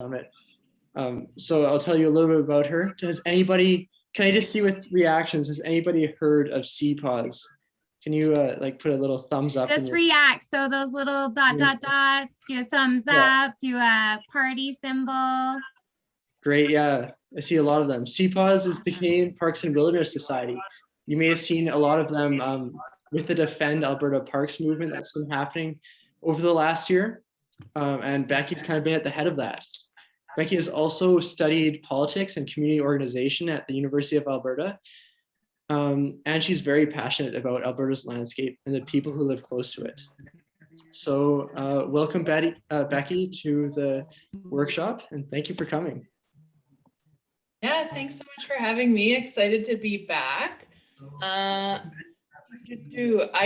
Summit. So I'll tell you a little bit about her. Does anybody, can I just see with reactions, has anybody heard of CPAWS? Can you like put a little thumbs up? Just react. So those little dots, do a thumbs up, do a party symbol. Great, yeah, I see a lot of them. CPAWS is the Canadian Parks and Wilderness Society. You may have seen a lot of them with the Defend Alberta Parks movement that's been happening over the last year. And Becky's kind of been at the head of that. Becky has also studied politics and community organization at the University of Alberta. And she's very passionate about Alberta's landscape and the people who live close to it. So welcome, Becky, to the workshop, and thank you for coming. Yeah, thanks so much for having me. Excited to be back. I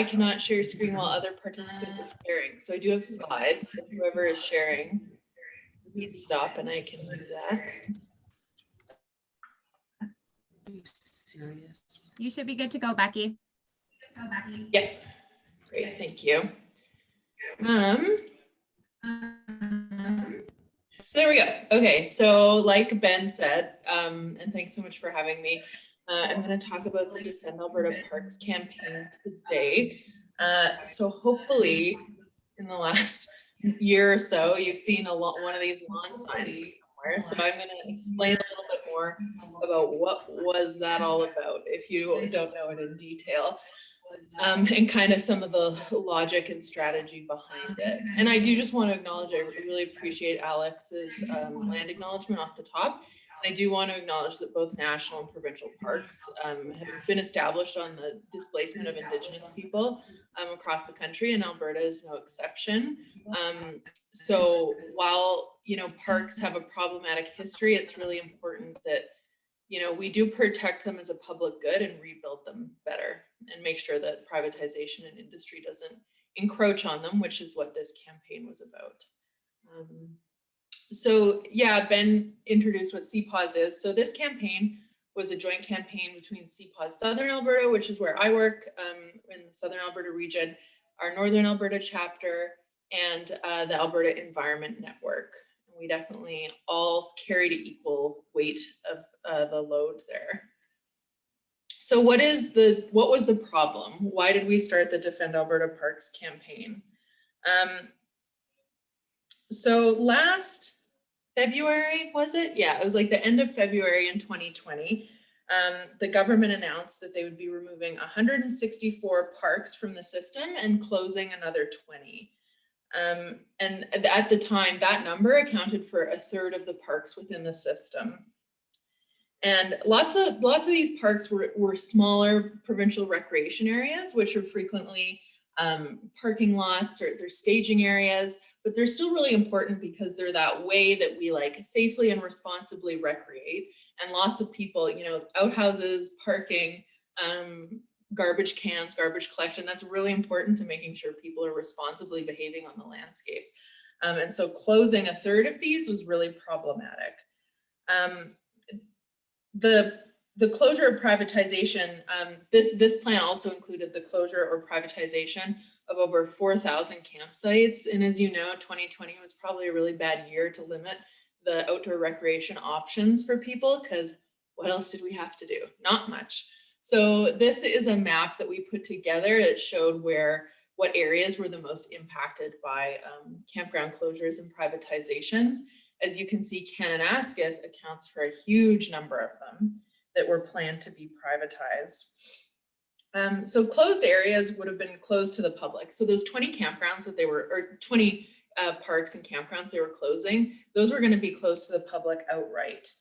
cannot share screen while other participants are sharing. So I do have slides. So whoever is sharing, please stop and I can do that. Are you serious? You should be good to go, Becky. Yeah, great, thank you. So there we go. Okay, so like Ben said, and thanks so much for having me. I'm going to talk about the Defend Alberta Parks campaign today. So hopefully in the last year or so, you've seen one of these lawn signs somewhere. So I'm going to explain a little bit more about what was that all about, if you don't know it in detail. And kind of some of the logic and strategy behind it. And I do just want to acknowledge, I really appreciate Alex's land acknowledgement off the top. And I do want to acknowledge that both national and provincial parks have been established on the displacement of Indigenous people across the country, and Alberta is no exception. So while, parks have a problematic history, it's really important that we do protect them as a public good and rebuild them better and make sure that privatization and industry doesn't encroach on them, which is what this campaign was about. So yeah, Ben introduced what CPAWS is. So this campaign was a joint campaign between CPAWS Southern Alberta, which is where I work in the Southern Alberta region, our Northern Alberta chapter, and the Alberta Environment Network. We definitely all carried equal weight of the load there. So what was the problem? Why did we start the Defend Alberta Parks campaign? So last February, was it? Yeah, it was like the end of February in 2020. The government announced that they would be removing 164 parks from the system and closing another 20. And at the time, that number accounted for a third of the parks within the system. And lots of these parks were smaller provincial recreation areas, which are frequently parking lots or they're staging areas, but they're still really important because they're that way that we safely and responsibly recreate. And lots of people, outhouses, parking, garbage cans, garbage collection, that's really important to making sure people are responsibly behaving on the landscape. And so closing a third of these was really problematic. The closure of privatization, this plan also included the closure or privatization of over 4,000 campsites. And as you know, 2020 was probably a really bad year to limit the outdoor recreation options for people, because what else did we have to do? Not much. So this is a map that we put together. It showed what areas were the most impacted by campground closures and privatizations. As you can see, Kananaskis accounts for a huge number of them that were planned to be privatized. So closed areas would have been closed to the public. So those 20 campgrounds that 20 parks and campgrounds they were closing, those were going to be closed to the public outright.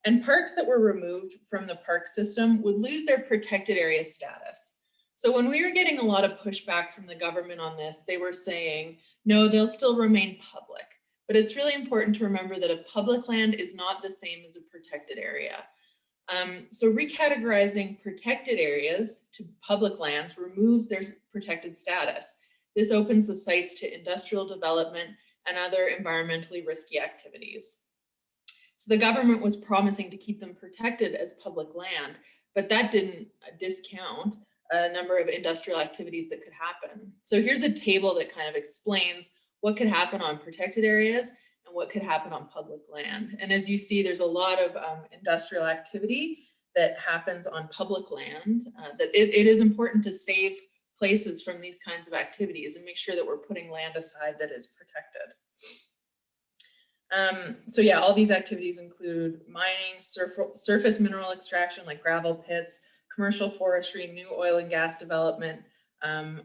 And parks that were removed from the park system would lose their protected area status. So when we were getting a lot of pushback from the government on this, they were saying, no, they'll still remain public. But it's really important to remember that a public land is not the same as a protected area. So recategorizing protected areas to public lands removes their protected status. This opens the sites to industrial development and other environmentally risky activities. So the government was promising to keep them protected as public land, but that didn't discount a number of industrial activities that could happen. So here's a table that kind of explains what could happen on protected areas and what could happen on public land. And as you see, there's a lot of industrial activity that happens on public land, that it is important to save places from these kinds of activities and make sure that we're putting land aside that is protected. So yeah, all these activities include mining, surface mineral extraction like gravel pits, commercial forestry, new oil and gas development,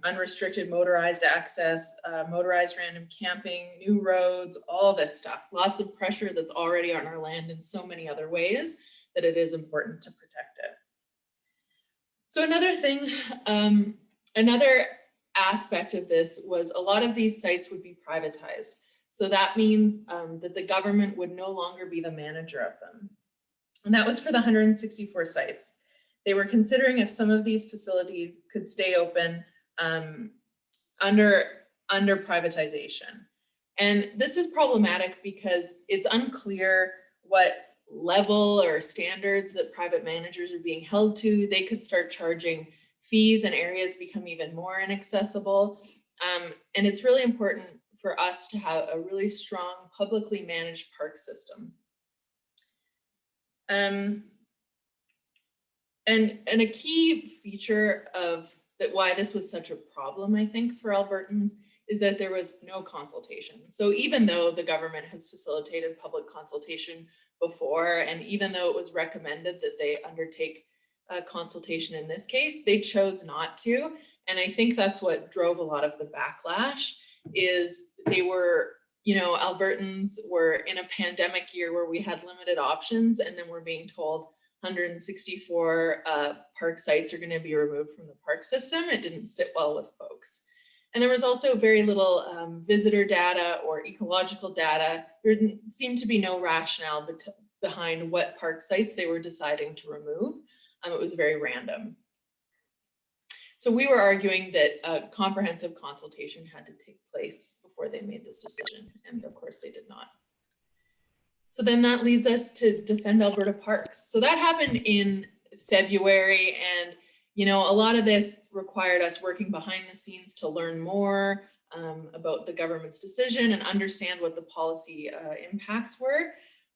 unrestricted motorized access, motorized random camping, new roads, all this stuff. Lots of pressure that's already on our land in so many other ways that it is important to protect it. So another thing, another aspect of this was a lot of these sites would be privatized. So that means that the government would no longer be the manager of them. And that was for the 164 sites. They were considering if some of these facilities could stay open under privatization. And this is problematic because it's unclear what level or standards that private managers are being held to. They could start charging fees and areas become even more inaccessible. And it's really important for us to have a really strong publicly managed park system. And a key feature of that why this was such a problem, I think, for Albertans is that there was no consultation. So even though the government has facilitated public consultation before, and even though it was recommended that they undertake a consultation in this case, they chose not to. And I think that's what drove a lot of the backlash is they were, you know, Albertans were in a pandemic year where we had limited options, and then we're being told 164 park sites are going to be removed from the park system. It didn't sit well with folks. And there was also very little visitor data or ecological data. There didn't seem to be no rationale behind what park sites they were deciding to remove. It was very random. So we were arguing that a comprehensive consultation had to take place before they made this decision. And of course they did not. So then that leads us to Defend Alberta Parks. So that happened in February, and you know, a lot of this required us working behind the scenes to learn more about the government's decision and understand what the policy impacts were.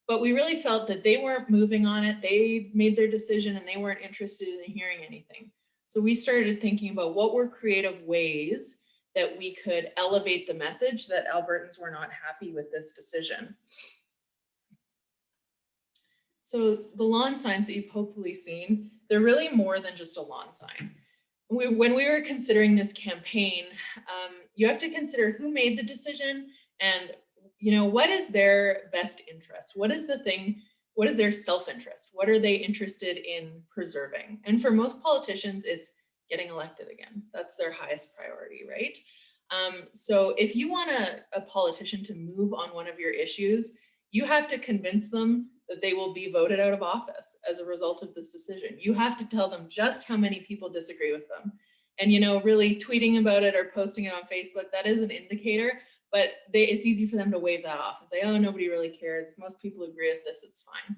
But we really felt that they weren't moving on it. They made their decision and they weren't interested in hearing anything. So we started thinking about what were creative ways that we could elevate the message that Albertans were not happy with this decision. So the lawn signs that you've hopefully seen, they're really more than just a lawn sign. When we were considering this campaign, you have to consider who made the decision and, you know, what is their best interest? What is the thing, what is their self-interest? What are they interested in preserving? And for most politicians, it's getting elected again. That's their highest priority, right? So if you want a politician to move on one of your issues, you have to convince them that they will be voted out of office as a result of this decision. You have to tell them just how many people disagree with them. And, you know, really tweeting about it or posting it on Facebook, that is an indicator, but it's easy for them to wave that off and say, oh, nobody really cares. Most people agree with this, it's fine.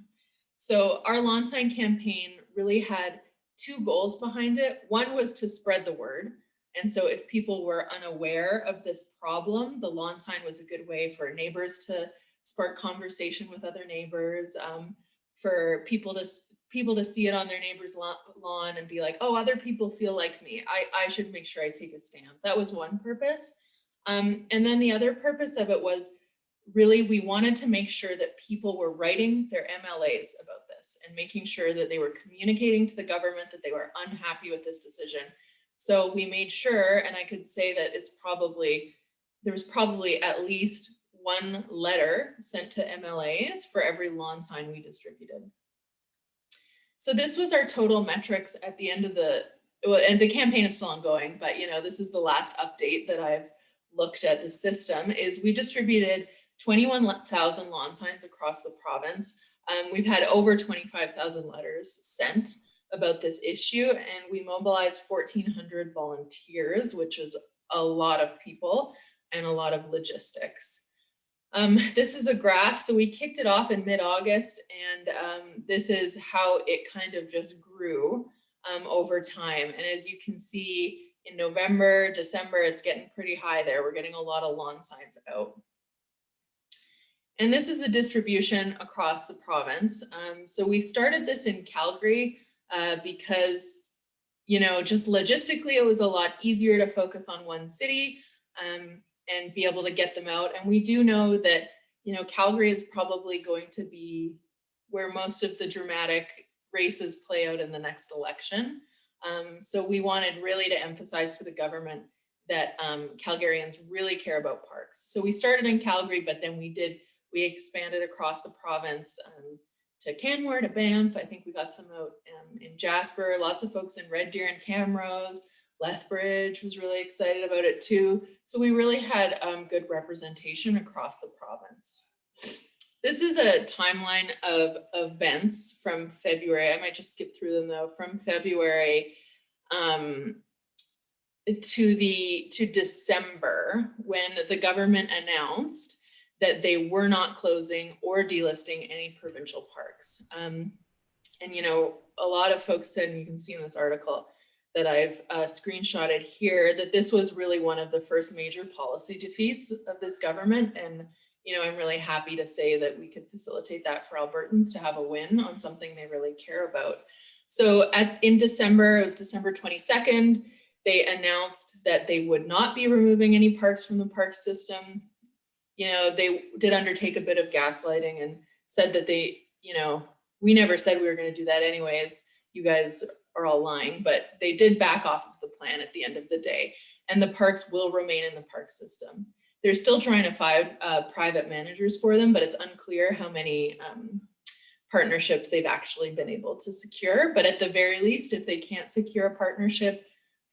So our lawn sign campaign really had two goals behind it. One was to spread the word. And so if people were unaware of this problem, the lawn sign was a good way for neighbors to spark conversation with other neighbors, for people to see it on their neighbor's lawn and be like, oh, other people feel like me. I should make sure I take a stand. That was one purpose. And then the other purpose of it was really, we wanted to make sure that people were writing their MLAs about this and making sure that they were communicating to the government that they were unhappy with this decision. So we made sure, and I could say that there was probably at least one letter sent to MLAs for every lawn sign we distributed. So this was our total metrics at the end of and the campaign is still ongoing, but you know, this is the last update that I've looked at the system, is we distributed 21,000 lawn signs across the province. We've had over 25,000 letters sent about this issue, and we mobilized 1,400 volunteers, which is a lot of people and a lot of logistics. This is a graph. So we kicked it off in mid-August, and this is how it kind of just grew over time. And as you can see, in November, December, it's getting pretty high there. We're getting a lot of lawn signs out. And this is the distribution across the province. So we started this in Calgary because, you know, just logistically, it was a lot easier to focus on one city and be able to get them out. And we do know that, you know, Calgary is probably going to be where most of the dramatic races play out in the next election. So we wanted really to emphasize to the government that Calgarians really care about parks. So we started in Calgary, but then we expanded across the province to Canmore, to Banff. I think we got some out in Jasper, lots of folks in Red Deer and Camrose. Lethbridge was really excited about it too. So we really had good representation across the province. This is a timeline of events from February. I might just skip through them though. From February to December, when the government announced that they were not closing or delisting any provincial parks. And you know, a lot of folks said, and you can see in this article that I've screenshotted here, that this was really one of the first major policy defeats of this government. And you know, I'm really happy to say that we could facilitate that for Albertans to have a win on something they really care about. So in December, it was December 22nd, they announced that they would not be removing any parks from the park system. You know, they did undertake a bit of gaslighting and said that they, you know, we never said we were going to do that anyways. You guys are all lying, but they did back off of the plan at the end of the day, and the parks will remain in the park system. They're still trying to find private managers for them, but it's unclear how many partnerships they've actually been able to secure. But at the very least, if they can't secure a partnership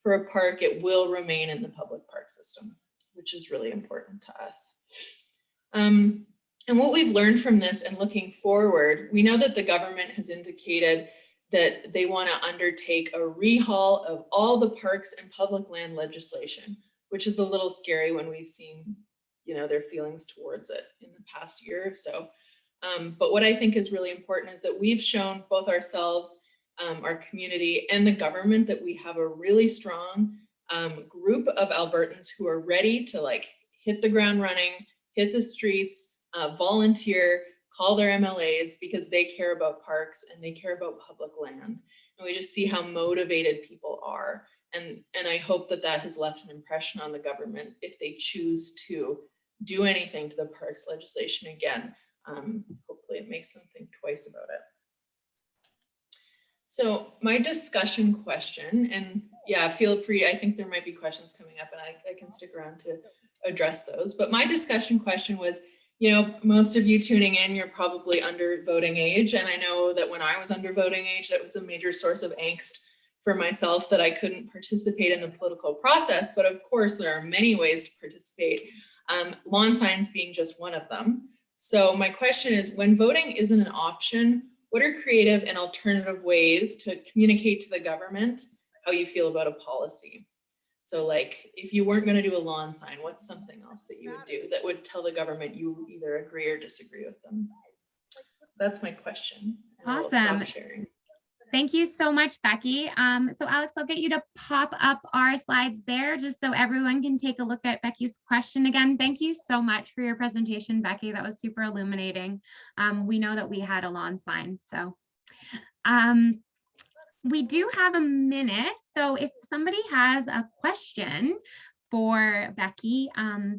for a park, it will remain in the public park system, which is really important to us. And what we've learned from this and looking forward, we know that the government has indicated that they want to undertake a rehaul of all the parks and public land legislation, which is a little scary when we've seen, you know, their feelings towards it in the past year or so. But what I think is really important is that we've shown both ourselves, our community, and the government that we have a really strong group of Albertans who are ready to like hit the ground running, hit the streets, volunteer, call their MLAs because they care about parks and they care about public land. And we just see how motivated people are. And I hope that that has left an impression on the government if they choose to do anything to the parks legislation again. Hopefully it makes them think twice about it. So my discussion question, and yeah, feel free, I think there might be questions coming up and I can stick around to address those. But my discussion question was, you know, most of you tuning in, you're probably under voting age. And I know that when I was under voting age, that was a major source of angst for myself that I couldn't participate in the political process. But of course, there are many ways to participate, lawn signs being just one of them. So my question is, when voting isn't an option, what are creative and alternative ways to communicate to the government how you feel about a policy? So like, if you weren't going to do a lawn sign, what's something else that you would do that would tell the government you either agree or disagree with them? That's my question. Awesome. Thank you so much, Becky. So Alex, I'll get you to pop up our slides there just so everyone can take a look at Becky's question again. Thank you so much for your presentation, Becky. That was super illuminating. We know that we had a lawn sign, so. We do have a minute, so if somebody has a question for Becky,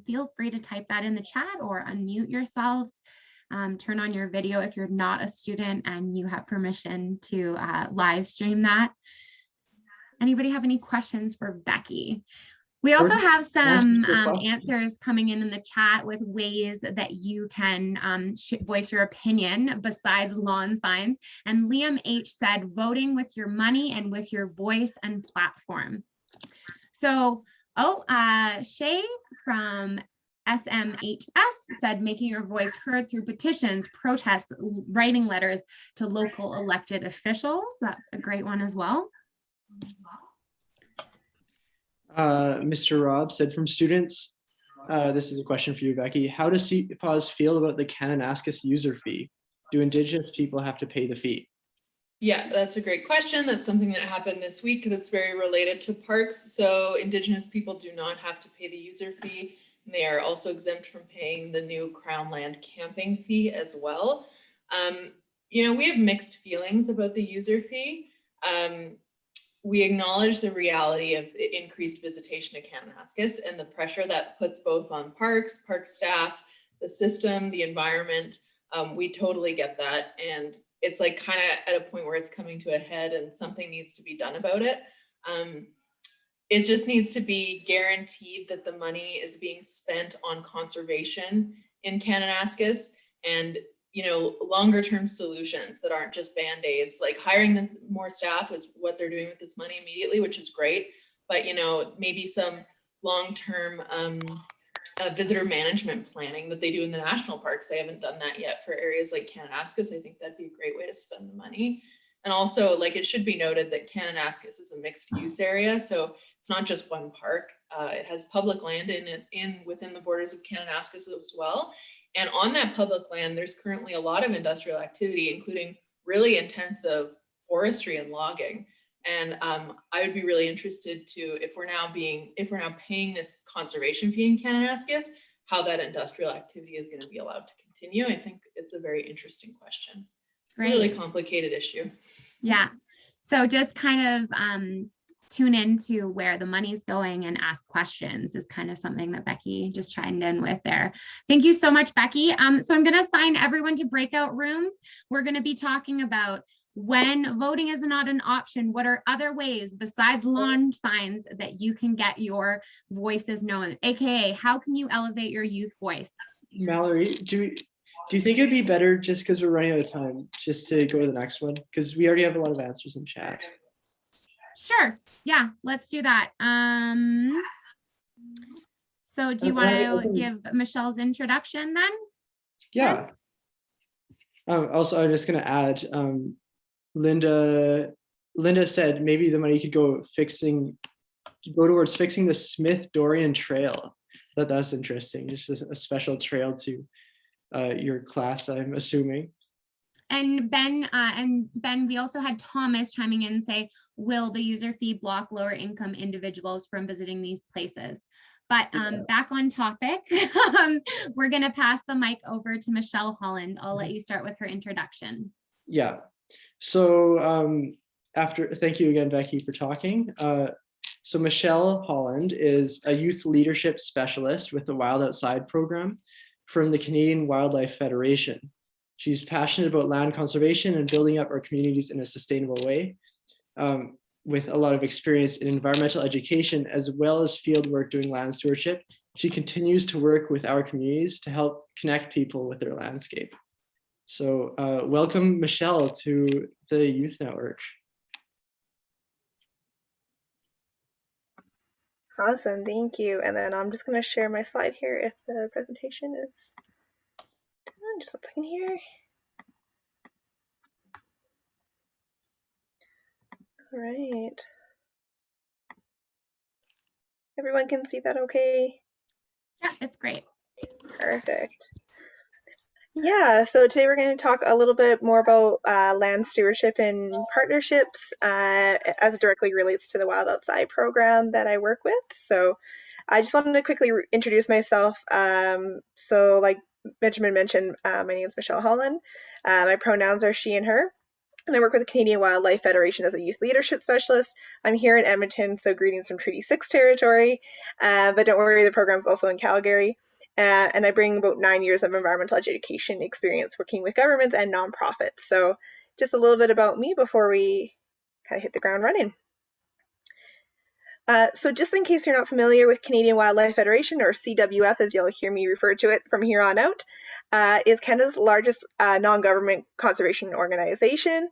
feel free to type that in the chat or unmute yourselves. Turn on your video if you're not a student and you have permission to live stream that. Anybody have any questions for Becky? We also have some answers coming in the chat with ways that you can voice your opinion besides lawn signs. And Liam H said, voting with your money and with your voice and platform. So, Shay from SMHS said, making your voice heard through petitions, protests, writing letters to local elected officials. That's a great one as well. Mr. Rob said, from students, this is a question for you, Becky. How does CPAWS feel about the Kananaskis user fee? Do Indigenous people have to pay the fee? Yeah, that's a great question. That's something that happened this week that's very related to parks. So Indigenous people do not have to pay the user fee. And they are also exempt from paying the new Crown land camping fee as well. We have mixed feelings about the user fee. We acknowledge the reality of increased visitation to Kananaskis and the pressure that puts both on parks, park staff, the system, the environment. We totally get that. And it's like kind of at a point where it's coming to a head and something needs to be done about it. It just needs to be guaranteed that the money is being spent on conservation in Kananaskis and longer term solutions that aren't just band-aids. Like hiring more staff is what they're doing with this money immediately, which is great. But maybe some long-term visitor management planning that they do in the national parks. They haven't done that yet for areas like Kananaskis. I think that'd be a great way to spend the money. And also, like, it should be noted that Kananaskis is a mixed use area, so it's not just one park. It has public land within the borders of Kananaskis as well. And on that public land, there's currently a lot of industrial activity, including really intensive forestry and logging. And I would be really interested if we're now paying this conservation fee in Kananaskis, how that industrial activity is going to be allowed to continue. I think it's a very interesting question. It's a really complicated issue. Yeah. So just kind of tune into where the money's going and ask questions is kind of something that Becky just chimed in with there. Thank you so much, Becky. So I'm going to assign everyone to breakout rooms. We're going to be talking about when voting is not an option, what are other ways besides lawn signs that you can get your voices known, aka how can you elevate your youth voice? Mallory, do you think it'd be better, just because we're running out of time, just to go to the next one? Because we already have a lot of answers in chat. Sure. Yeah, let's do that. So do you want to give Michelle's introduction then? Yeah. Also, I'm just going to add, Linda said maybe the money could go towards fixing the Smith Dorian Trail. That's interesting. Just a special trail to your class, I'm assuming. And Ben, we also had Thomas chiming in and say, will the user fee block lower income individuals from visiting these places? But back on topic, we're going to pass the mic over to Michelle Holland. I'll let you start with her introduction. Yeah. So thank you again, Becky, for talking. So Michelle Holland is a youth leadership specialist with the Wild Outside program from the Canadian Wildlife Federation. She's passionate about land conservation and building up our communities in a sustainable way, with a lot of experience in environmental education, as well as field work doing land stewardship. She continues to work with our communities to help connect people with their landscape. So welcome, Michelle, to the Youth Network. Awesome, thank you. And then I'm just going to share my slide here if the presentation is done. Just a second here. All right. Everyone can see that okay? Yeah, it's great. Perfect. Yeah, so today we're going to talk a little bit more about land stewardship and partnerships as it directly relates to the Wild Outside program that I work with. So I just wanted to quickly introduce myself. So like Benjamin mentioned, my name is Michelle Holland. My pronouns are she and her. And I work with the Canadian Wildlife Federation as a youth leadership specialist. I'm here in Edmonton, so greetings from Treaty 6 territory. But don't worry, the program's also in Calgary. And I bring about 9 years of environmental education experience working with governments and nonprofits. So just a little bit about me before we kind of hit the ground running. So just in case you're not familiar with Canadian Wildlife Federation, or CWF as you'll hear me refer to it from here on out, is Canada's largest non-government conservation organization.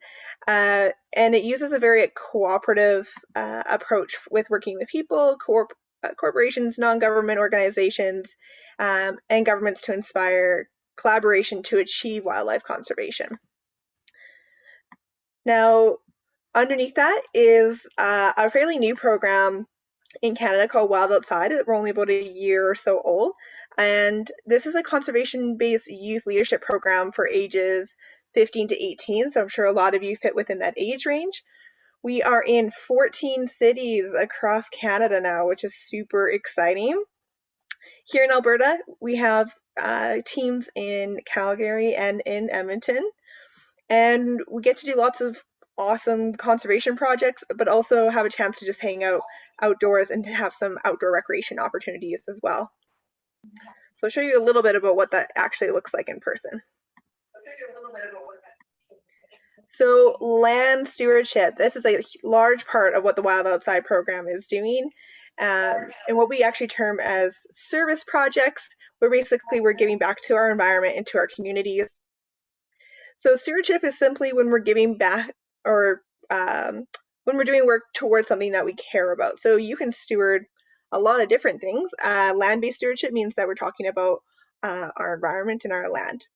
And it uses a very cooperative approach with working with people, corporations, non-government organizations, and governments to inspire collaboration to achieve wildlife conservation. Now, underneath that is a fairly new program in Canada called Wild Outside. We're only about a year or so old. And this is a conservation-based youth leadership program for ages 15 to 18. So I'm sure a lot of you fit within that age range. We are in 14 cities across Canada now, which is super exciting. Here in Alberta, we have teams in Calgary and in Edmonton, and we get to do lots of awesome conservation projects, but also have a chance to just hang out outdoors and to have some outdoor recreation opportunities as well. So I'll show you a little bit about what that actually looks like in person. So land stewardship, this is a large part of what the Wild Outside program is doing. And what we actually term as service projects, where basically we're giving back to our environment and to our communities. So stewardship is simply when we're giving back, or when we're doing work towards something that we care about. So you can steward a lot of different things. Land-based stewardship means that we're talking about our environment and our land.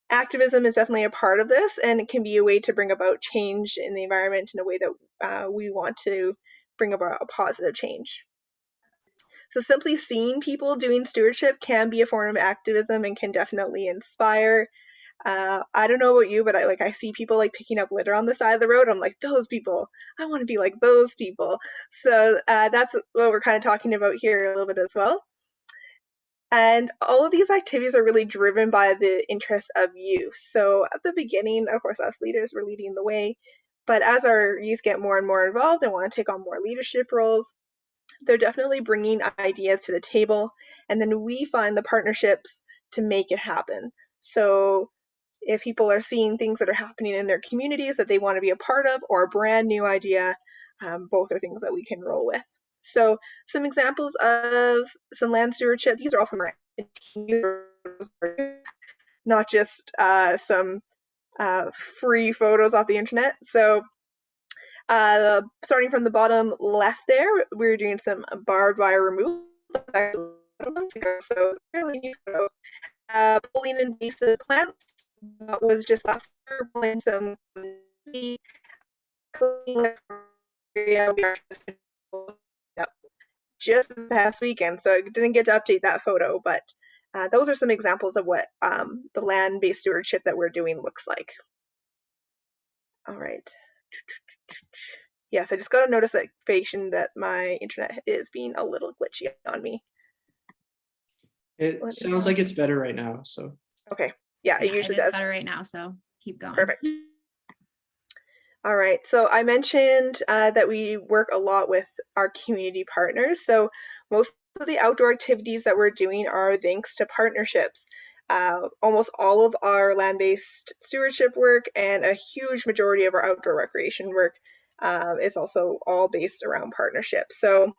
Activism is definitely a part of this, and it can be a way to bring about change in the environment in a way that we want to bring about a positive change. So simply seeing people doing stewardship can be a form of activism and can definitely inspire. I don't know about you, but I see people like picking up litter on the side of the road. I'm like, those people, I want to be like those people. So that's what we're kind of talking about here a little bit as well. And all of these activities are really driven by the interests of youth. So at the beginning, of course, us leaders were leading the way, but as our youth get more and more involved and want to take on more leadership roles, they're definitely bringing ideas to the table, and then we find the partnerships to make it happen. So if people are seeing things that are happening in their communities that they want to be a part of, or a brand new idea, both are things that we can roll with. So some examples of some land stewardship, these are all from our not just some free photos off the internet. So starting from the bottom left there, we're doing some barbed wire removal. So fairly new photo. Pulling invasive plants, that was just last year. Pulling some area, we are just this past weekend, so I didn't get to update that photo, but those are some examples of what the land-based stewardship that we're doing looks like. All right. Yes, I just got a notification that my internet is being a little glitchy on me. It sounds like it's better right now, so. Okay, yeah, it usually does. It's better right now, so keep going. Perfect. All right, so I mentioned that we work a lot with our community partners. So most of the outdoor activities that we're doing are thanks to partnerships. Almost all of our land-based stewardship work and a huge majority of our outdoor recreation work is also all based around partnerships. So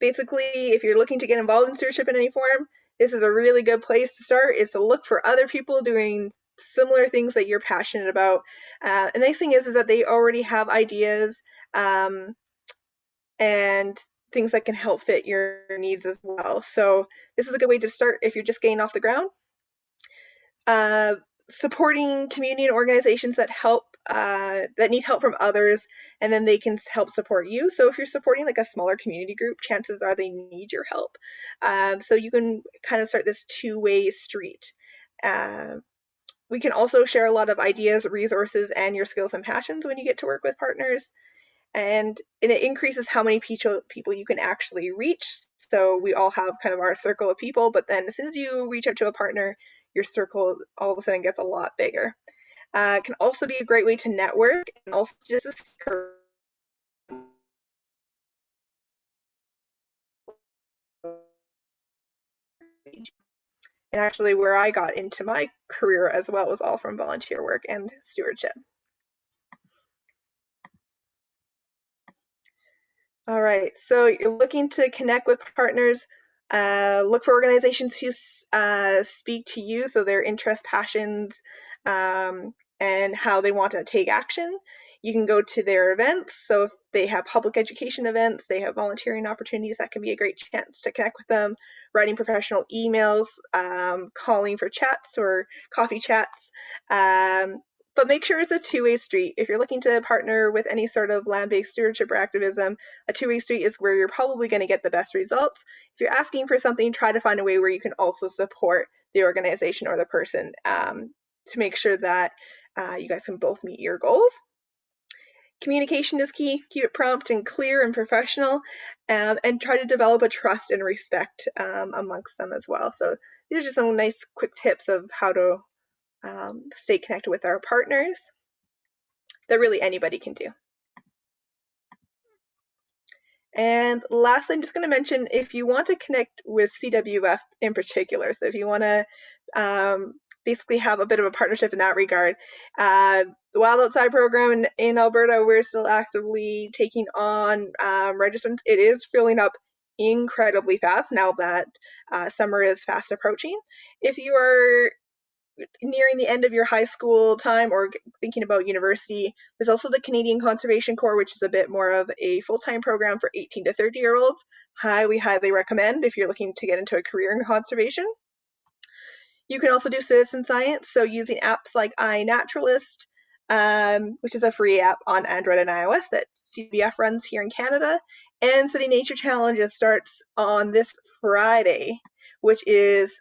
basically, if you're looking to get involved in stewardship in any form, this is a really good place to start, is to look for other people doing similar things that you're passionate about. And the nice thing is that they already have ideas and things that can help fit your needs as well. So this is a good way to start if you're just getting off the ground. Supporting community and organizations that help that need help from others, and then they can help support you. So if you're supporting like a smaller community group, chances are they need your help. So you can kind of start this two-way street. We can also share a lot of ideas, resources, and your skills and passions when you get to work with partners. And it increases how many people you can actually reach. So we all have kind of our circle of people, but then as soon as you reach out to a partner, your circle all of a sudden gets a lot bigger. It can also be a great way to network, and also just and actually where I got into my career as well was all from volunteer work and stewardship. All right, so you're looking to connect with partners, look for organizations who speak to you, so their interests, passions, and how they want to take action. You can go to their events, so if they have public education events, they have volunteering opportunities, that can be a great chance to connect with them, writing professional emails, calling for chats or coffee chats. But make sure it's a two-way street. If you're looking to partner with any sort of land-based stewardship or activism, a two-way street is where you're probably going to get the best results. If you're asking for something, try to find a way where you can also support the organization or the person to make sure that you guys can both meet your goals. Communication is key. Keep it prompt and clear and professional. and try to develop a trust and respect amongst them as well. So these are just some nice quick tips of how to stay connected with our partners that really anybody can do. And lastly, I'm just going to mention, if you want to connect with CWF in particular, so if you want to basically have a bit of a partnership in that regard, the Wild Outside program in Alberta, we're still actively taking on registrants. It is filling up incredibly fast now that summer is fast approaching. If you are nearing the end of your high school time or thinking about university, there's also the Canadian Conservation Corps, which is a bit more of a full-time program for 18 to 30-year-olds. Highly, highly recommend if you're looking to get into a career in conservation. You can also do citizen science, so using apps like iNaturalist, which is a free app on Android and iOS that CBF runs here in Canada. And City Nature Challenges starts on this Friday, which is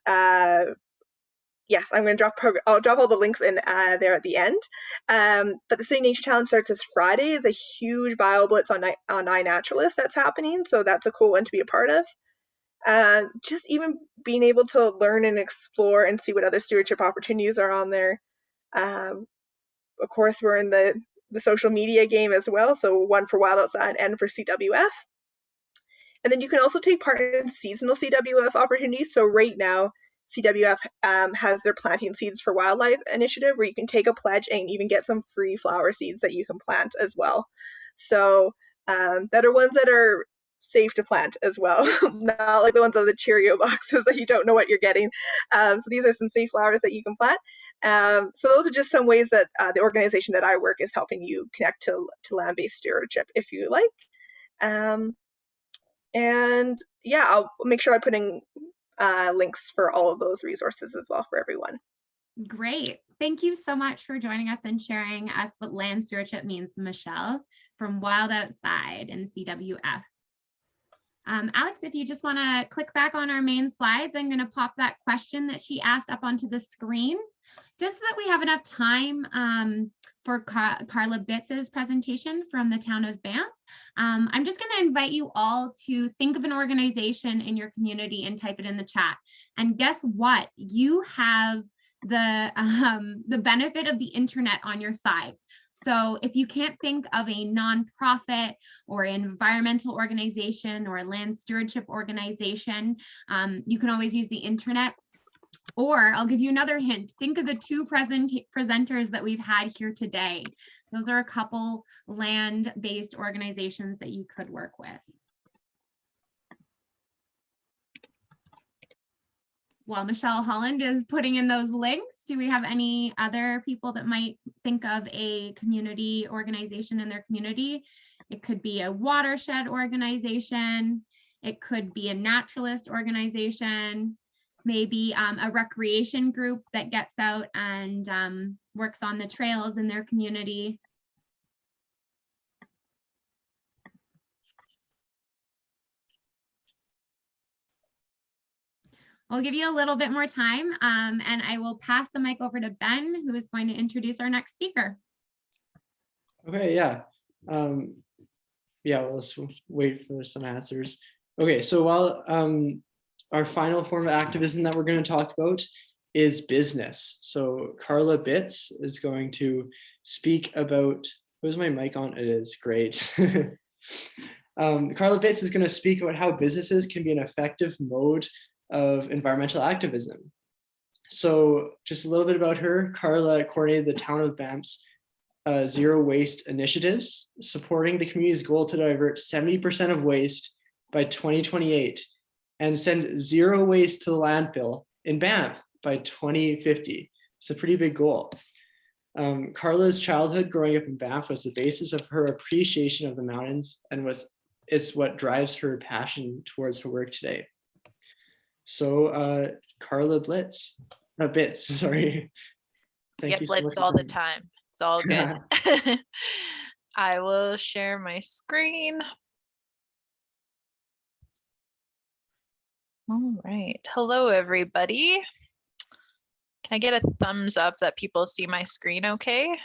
yes, I'm going to I'll drop all the links in there at the end. But the City Nature Challenge starts this Friday. It's a huge bio blitz on iNaturalist that's happening, so that's a cool one to be a part of. Just even being able to learn and explore and see what other stewardship opportunities are on there. Of course, we're in the social media game as well, so one for Wild Outside and for CWF. And then you can also take part in seasonal CWF opportunities. So right now, CWF has their Planting Seeds for Wildlife initiative, where you can take a pledge and even get some free flower seeds that you can plant as well. So that are ones that are safe to plant as well, not like the ones on the Cheerio boxes that you don't know what you're getting. So these are some safe flowers that you can plant. So those are just some ways that the organization that I work is helping you connect to land-based stewardship, if you like. And yeah, I'll make sure I put in links for all of those resources as well for everyone. Great. Thank you so much for joining us and sharing us what land stewardship means, Michelle, from Wild Outside and CWF. Alex, if you just want to click back on our main slides, I'm going to pop that question that she asked up onto the screen, just so that we have enough time for Carla Bitz's presentation from the town of Banff. I'm just going to invite you all to think of an organization in your community and type it in the chat. And guess what? You have the benefit of the internet on your side. So if you can't think of a nonprofit or an environmental organization or a land stewardship organization, you can always use the internet. Or I'll give you another hint. Think of the two presenters that we've had here today. Those are a couple land-based organizations that you could work with. While Michelle Holland is putting in those links, do we have any other people that might think of a community organization in their community? It could be a watershed organization. It could be a naturalist organization, maybe a recreation group that gets out and works on the trails in their community. I'll give you a little bit more time and I will pass the mic over to Ben, who is going to introduce our next speaker. Okay, yeah. Yeah, let's wait for some answers. Okay, so while our final form of activism that we're going to talk about is business. So Carla Bitz is going to speak about, where's my mic on? It is great. Carla Bitz is going to speak about how businesses can be an effective mode of environmental activism. So just a little bit about her. Carla coordinated the town of Banff's zero waste initiatives, supporting the community's goal to divert 70% of waste by 2028 and send zero waste to the landfill in Banff by 2050. It's a pretty big goal. Carla's childhood growing up in Banff was the basis of her appreciation of the mountains and it's what drives her passion towards her work today. So Carla Bitz, sorry. Get blitz all the time. It's all good. I will share my screen. All right. Hello, everybody. Can I get a thumbs up that people see my screen okay?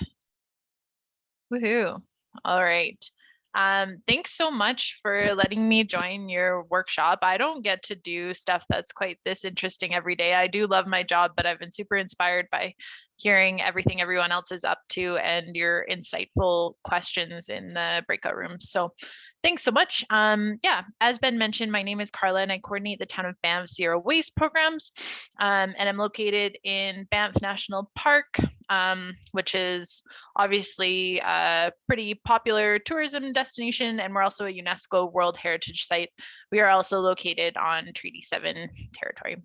Woohoo. All right. Thanks so much for letting me join your workshop. I don't get to do stuff that's quite this interesting every day. I do love my job, but I've been super inspired by hearing everything everyone else is up to and your insightful questions in the breakout rooms. So thanks so much. Yeah, as Ben mentioned, my name is Carla and I coordinate the Town of Banff Zero Waste programs. And I'm located in Banff National Park, which is obviously a pretty popular tourism destination. And we're also a UNESCO World Heritage Site. We are also located on Treaty 7 territory.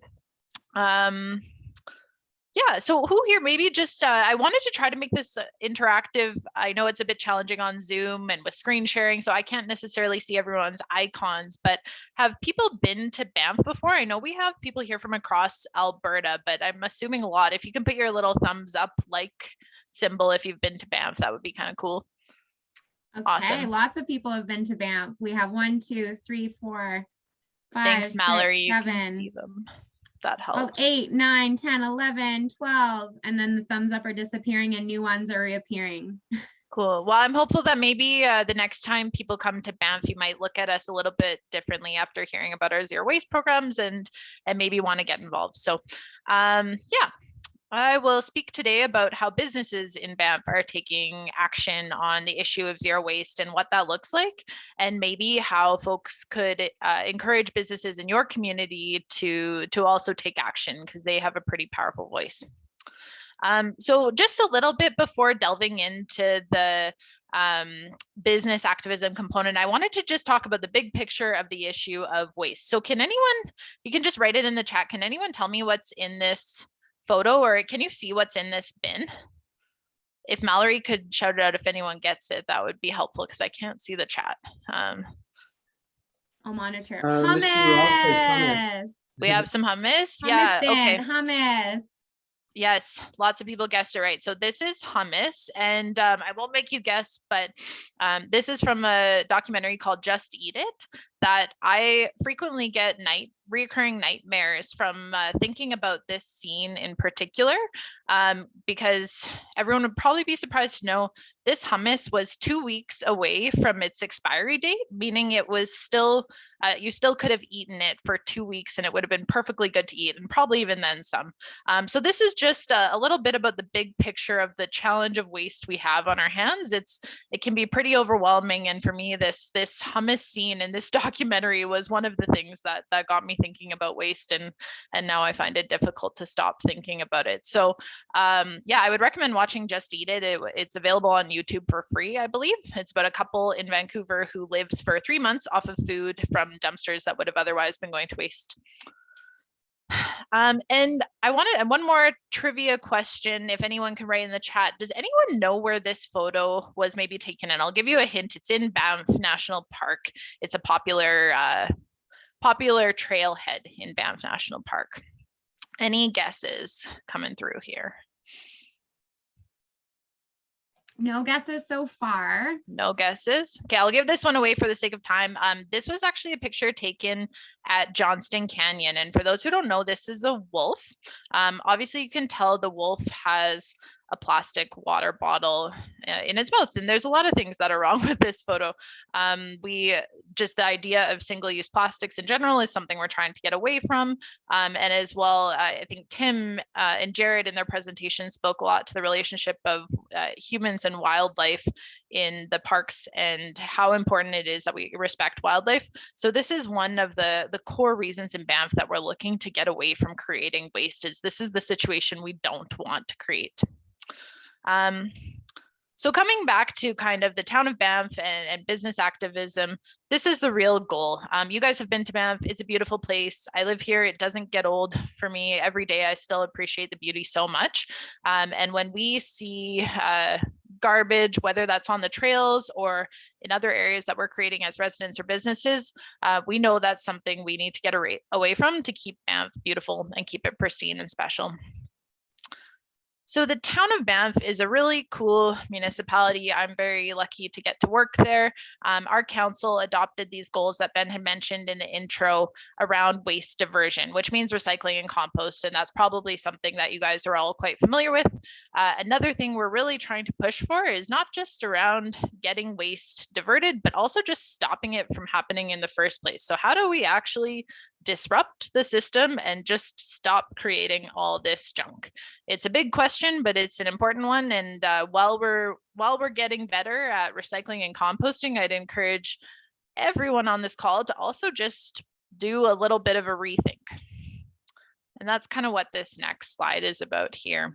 Yeah, so who here, maybe just, I wanted to try to make this interactive. I know it's a bit challenging on Zoom and with screen sharing, so I can't necessarily see everyone's icons, but have people been to Banff before? I know we have people here from across Alberta, but I'm assuming a lot. If you can put your little thumbs up like symbol if you've been to Banff, that would be kind of cool. Okay, Awesome. lots of people have been to Banff. We have 1, 2, 3, 4, 5, Thanks, 6, Mallory. You can 7. see them. That Oh, helps. 8, 9, 10, 11, 12, and then the thumbs up are disappearing and new ones are reappearing. Cool. Well, I'm hopeful that maybe the next time people come to Banff, you might look at us a little bit differently after hearing about our zero waste programs and maybe want to get involved. So yeah, I will speak today about how businesses in Banff are taking action on the issue of zero waste and what that looks like, and maybe how folks could encourage businesses in your community to also take action because they have a pretty powerful voice. So just a little bit before delving into the business activism component, I wanted to just talk about the big picture of the issue of waste. So can anyone, you can just write it in the chat, can anyone tell me what's in this photo, or can you see what's in this bin? If Mallory could shout it out if anyone gets it, that would be helpful because I can't see the chat. I'll monitor. Mr. Rock says Hummus. We have some hummus. Hummus Yeah, bin, okay. hummus. Yes, lots of people guessed it right. So this is hummus, and I won't make you guess, but this is from a documentary called Just Eat It that I frequently get recurring nightmares from thinking about this scene in particular, because everyone would probably be surprised to know this hummus was 2 weeks away from its expiry date, meaning it was still, you still could have eaten it for 2 weeks and it would have been perfectly good to eat, and probably even then some. So this is just a little bit about the big picture of the challenge of waste we have on our hands. It can be pretty overwhelming, and for me, this hummus scene in this documentary was one of the things that got me thinking about waste, and now I find it difficult to stop thinking about it. So yeah, I would recommend watching Just Eat It. It's available on YouTube for free, I believe. It's about a couple in Vancouver who lives for 3 months off of food from dumpsters that would have otherwise been going to waste. And I wanted one more trivia question, if anyone can write in the chat. Does anyone know where this photo was maybe taken? And I'll give you a hint. It's in Banff National Park. It's a popular trailhead in Banff National Park. Any guesses coming through here? No guesses so far. No guesses. Okay, I'll give this one away for the sake of time. This was actually a picture taken at Johnston Canyon. And for those who don't know, this is a wolf. Obviously, you can tell the wolf has a plastic water bottle in its mouth. And there's a lot of things that are wrong with this photo. Just the idea of single-use plastics in general is something we're trying to get away from. And as well, I think Tim and Jarrett in their presentation spoke a lot to the relationship of humans and wildlife in the parks and how important it is that we respect wildlife. So this is one of the core reasons in Banff that we're looking to get away from creating waste. Is this is the situation we don't want to create. So coming back to kind of the town of Banff and business activism, this is the real goal. You guys have been to Banff. It's a beautiful place. I live here. It doesn't get old for me. Every day I still appreciate the beauty so much. And when we see garbage, whether that's on the trails or in other areas that we're creating as residents or businesses, we know that's something we need to get away from to keep Banff beautiful and keep it pristine and special. So the town of Banff is a really cool municipality. I'm very lucky to get to work there. Our council adopted these goals that Ben had mentioned in the intro around waste diversion, which means recycling and compost. And that's probably something that you guys are all quite familiar with. Another thing we're really trying to push for is not just around getting waste diverted, but also just stopping it from happening in the first place. So how do we actually disrupt the system and just stop creating all this junk? It's a big question, but it's an important one. And while we're getting better at recycling and composting, I'd encourage everyone on this call to also just do a little bit of a rethink. And that's kind of what this next slide is about here.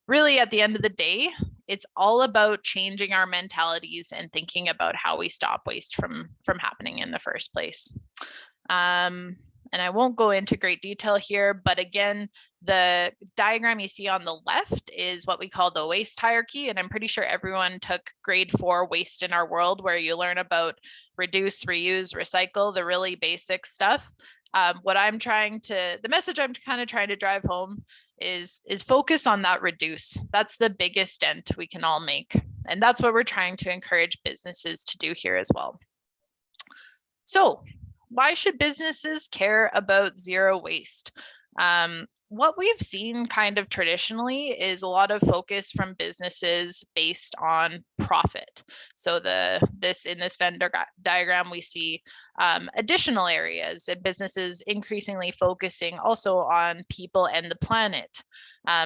Really, at the end of the day, it's all about changing our mentalities and thinking about how we stop waste from happening in the first place. And I won't go into great detail here, but again, the diagram you see on the left is what we call the waste hierarchy. And I'm pretty sure everyone took grade 4 waste in our world, where you learn about reduce, reuse, recycle, the really basic stuff. The message I'm kind of trying to drive home is focus on that reduce. That's the biggest dent we can all make. And that's what we're trying to encourage businesses to do here as well. So why should businesses care about zero waste? What we've seen kind of traditionally is a lot of focus from businesses based on profit. So in this Venn diagram, we see additional areas and businesses increasingly focusing also on people and the planet.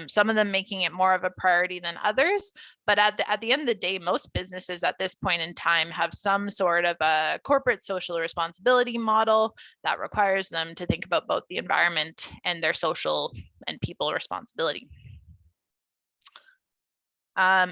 Some of them making it more of a priority than others. But at the end of the day, most businesses at this point in time have some sort of a corporate social responsibility model that requires them to think about both the environment and their social and people responsibility.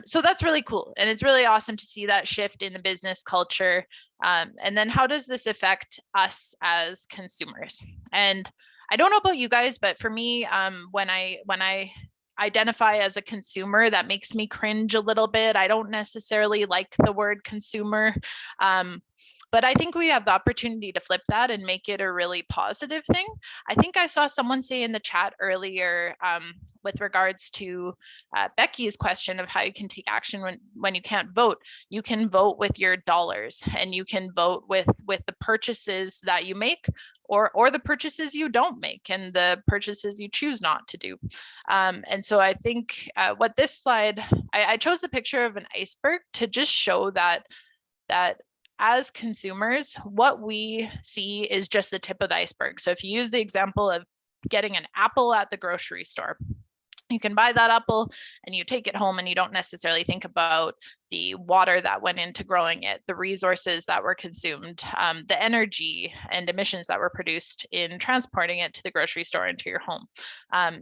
So that's really cool. And it's really awesome to see that shift in the business culture. And then how does this affect us as consumers? And I don't know about you guys, but for me, when I identify as a consumer, that makes me cringe a little bit. I don't necessarily like the word consumer. But I think we have the opportunity to flip that and make it a really positive thing. I think I saw someone say in the chat earlier with regards to Becky's question of how you can take action when you can't vote. You can vote with your dollars, and you can vote with the purchases that you make, or the purchases you don't make, and the purchases you choose not to do. And so I think what this slide, I chose the picture of an iceberg to just show that as consumers, what we see is just the tip of the iceberg. So if you use the example of getting an apple at the grocery store, you can buy that apple and you take it home, and you don't necessarily think about the water that went into growing it, the resources that were consumed, the energy and emissions that were produced in transporting it to the grocery store into your home.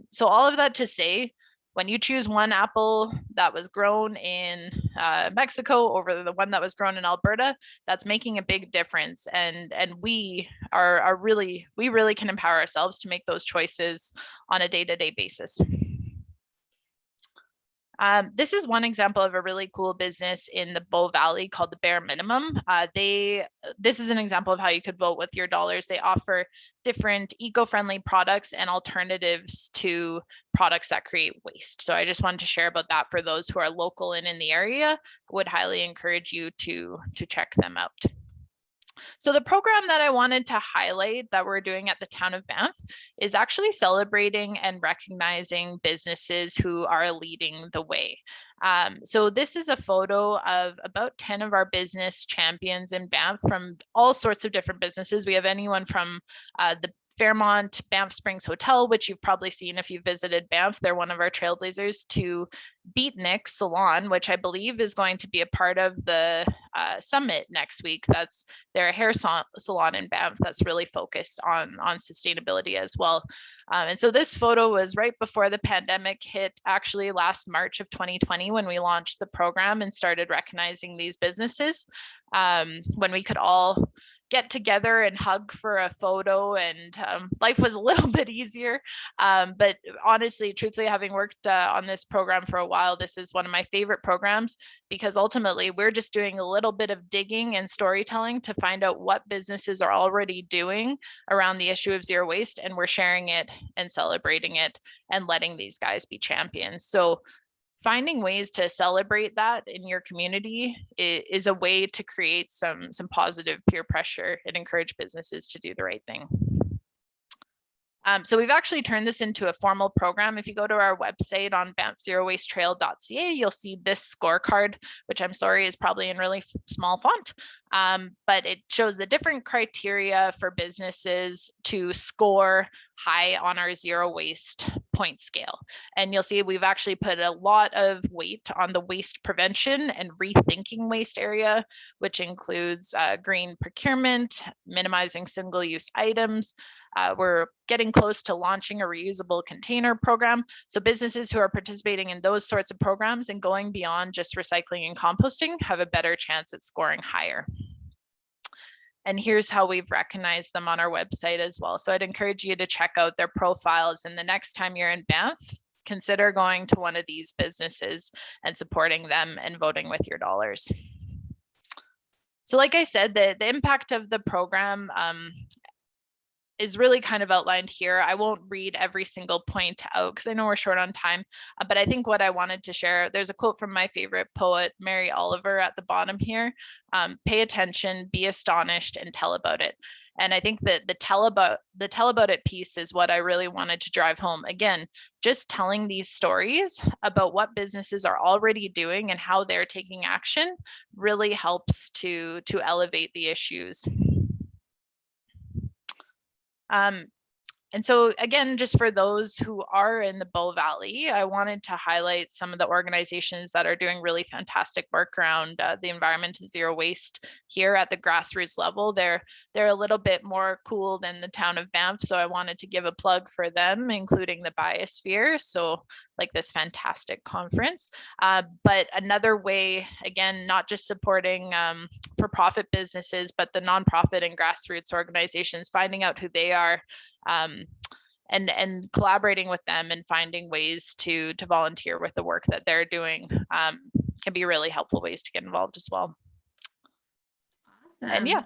So all of that to say, when you choose one apple that was grown in Mexico over the one that was grown in Alberta, that's making a big difference. And we really can empower ourselves to make those choices on a day-to-day basis. This is one example of a really cool business in the Bow Valley called the Bare Minimum. This is an example of how you could vote with your dollars. They offer different eco-friendly products and alternatives to products that create waste. So I just wanted to share about that for those who are local and in the area. Would highly encourage you to check them out. So the program that I wanted to highlight that we're doing at the town of Banff is actually celebrating and recognizing businesses who are leading the way. So this is a photo of about 10 of our business champions in Banff from all sorts of different businesses. We have anyone from the Fairmont Banff Springs Hotel, which you've probably seen if you've visited Banff. They're one of our trailblazers, to Beatnik Salon, which I believe is going to be a part of the summit next week. That's their hair salon in Banff that's really focused on sustainability as well. And so this photo was right before the pandemic hit, actually last March of 2020, when we launched the program and started recognizing these businesses, when we could all get together and hug for a photo, and life was a little bit easier. But honestly, truthfully, having worked on this program for a while, this is one of my favorite programs, because ultimately we're just doing a little bit of digging and storytelling to find out what businesses are already doing around the issue of zero waste, and we're sharing it and celebrating it and letting these guys be champions. So finding ways to celebrate that in your community is a way to create some positive peer pressure and encourage businesses to do the right thing. So we've actually turned this into a formal program. If you go to our website on banffzerowastetrail.ca, you'll see this scorecard, which I'm sorry is probably in really small font, but it shows the different criteria for businesses to score high on our zero waste point scale. And you'll see we've actually put a lot of weight on the waste prevention and rethinking waste area, which includes green procurement, minimizing single-use items. We're getting close to launching a reusable container program. So businesses who are participating in those sorts of programs and going beyond just recycling and composting have a better chance at scoring higher. And here's how we've recognized them on our website as well. So I'd encourage you to check out their profiles, and the next time you're in Banff, consider going to one of these businesses and supporting them and voting with your dollars. So like I said, the impact of the program is really kind of outlined here. I won't read every single point out because I know we're short on time, but I think what I wanted to share, there's a quote from my favorite poet, Mary Oliver, at the bottom here. Pay attention, be astonished, and tell about it. And I think that the tell about it piece is what I really wanted to drive home. Again, just telling these stories about what businesses are already doing and how they're taking action really helps to elevate the issues. And so again, just for those who are in the Bow Valley, I wanted to highlight some of the organizations that are doing really fantastic work around the environment and zero waste here at the grassroots level. They're a little bit more cool than the town of Banff, so I wanted to give a plug for them, including the Biosphere. So like this fantastic conference. But another way, again, not just supporting for-profit businesses, but the nonprofit and grassroots organizations, finding out who they are, and collaborating with them and finding ways to volunteer with the work that they're doing can be really helpful ways to get involved as well. Awesome. And yeah.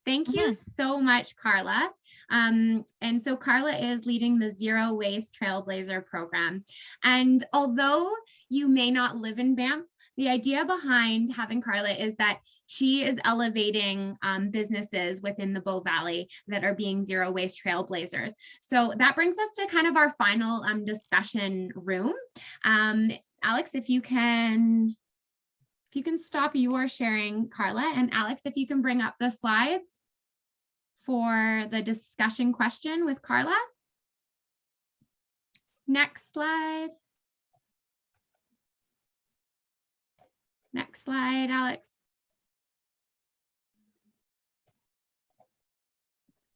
Thank you so much, Carla. And so Carla is leading the Zero Waste Trailblazer program. And although you may not live in Banff, the idea behind having Carla is that she is elevating businesses within the Bow Valley that are being zero waste trailblazers. So that brings us to kind of our final discussion room. Alex, if you can stop your sharing, Carla, and Alex, if you can bring up the slides for the discussion question with Carla. Next slide. Next slide, Alex.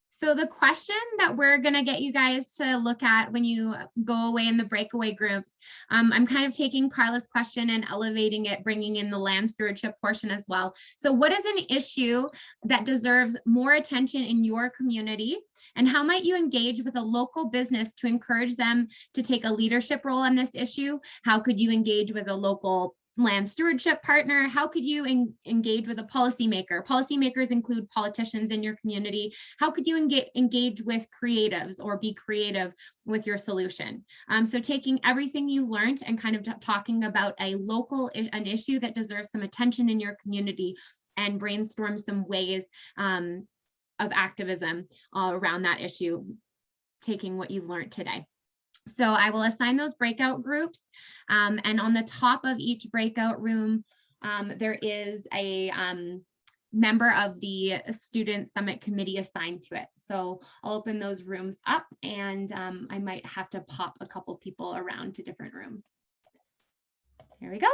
So the question that we're going to get you guys to look at when you go away in the breakaway groups, I'm kind of taking Carla's question and elevating it, bringing in the land stewardship portion as well. So what is an issue that deserves more attention in your community? And how might you engage with a local business to encourage them to take a leadership role on this issue? How could you engage with a local land stewardship partner? How could you engage with a policymaker? Policymakers include politicians in your community. How could you engage with creatives or be creative with your solution? So taking everything you've learned and kind of talking about an issue that deserves some attention in your community, and brainstorm some ways of activism around that issue, taking what you've learned today. So I will assign those breakout groups, and on the top of each breakout room, there is a member of the Student Summit Committee assigned to it. So I'll open those rooms up, and I might have to pop a couple people around to different rooms. Here we go.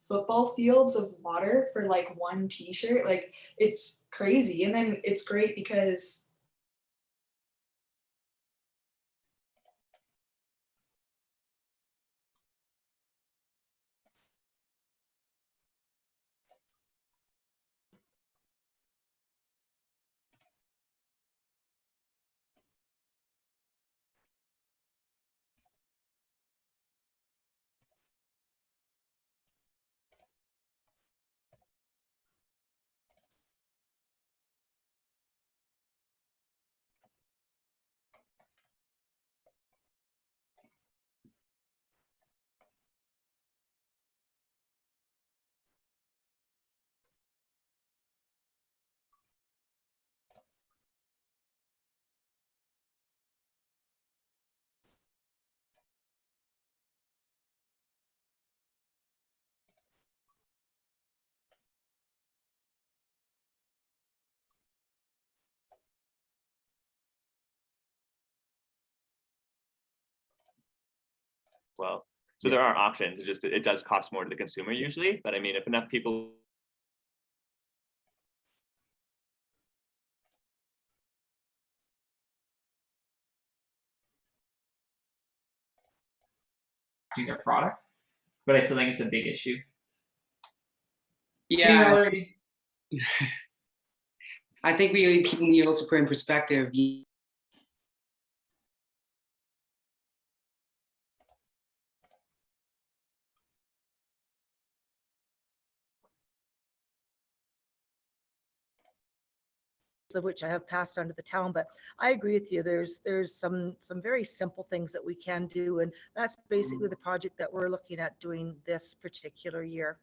football fields of water for like one t-shirt. Like it's crazy. And then it's great because well. So there are options. It does cost more to the consumer usually, but I mean, if enough people their products, but I still think it's a big issue. Yeah, I think people need to also put in perspective. Of which I have passed on to the town, but I agree with you. There's some very simple things that we can do, and that's basically the project that we're looking at doing this particular year.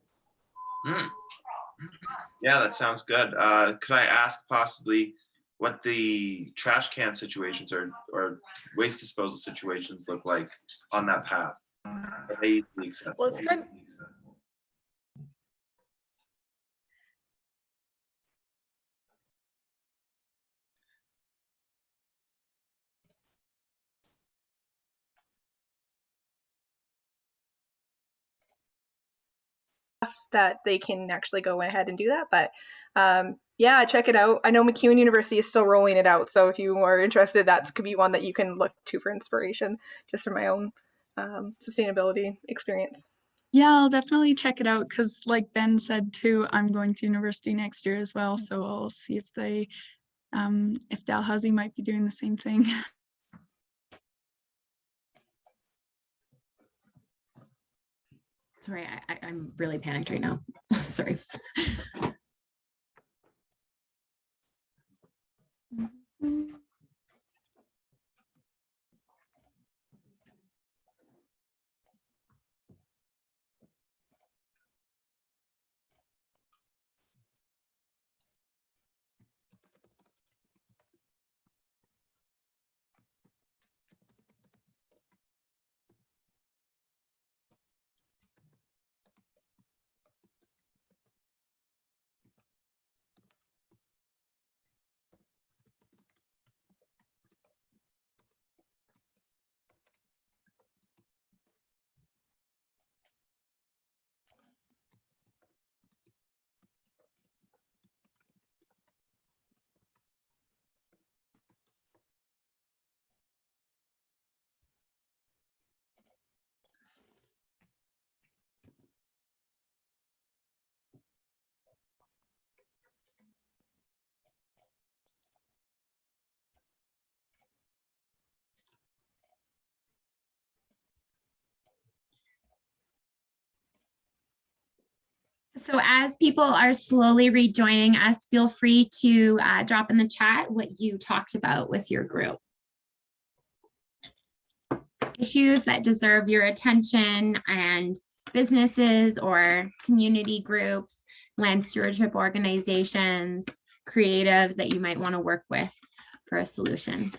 Yeah, that sounds good. Could I ask possibly what the trash can situations or waste disposal situations look like on that path? Are they easily accessible? Well, it's kind that they can actually go ahead and do that. But yeah, check it out. I know MacEwan University is still rolling it out, so if you are interested, that could be one that you can look to for inspiration, just from my own sustainability experience. Yeah, I'll definitely check it out because like Ben said too, I'm going to university next year as well. So I'll see if they, if Dalhousie might be doing the same thing. Sorry, I'm really panicked right now. Sorry. So as people are slowly rejoining us, feel free to drop in the chat what you talked about with your group. Issues that deserve your attention and businesses or community groups, land stewardship organizations, creatives that you might want to work with for a solution.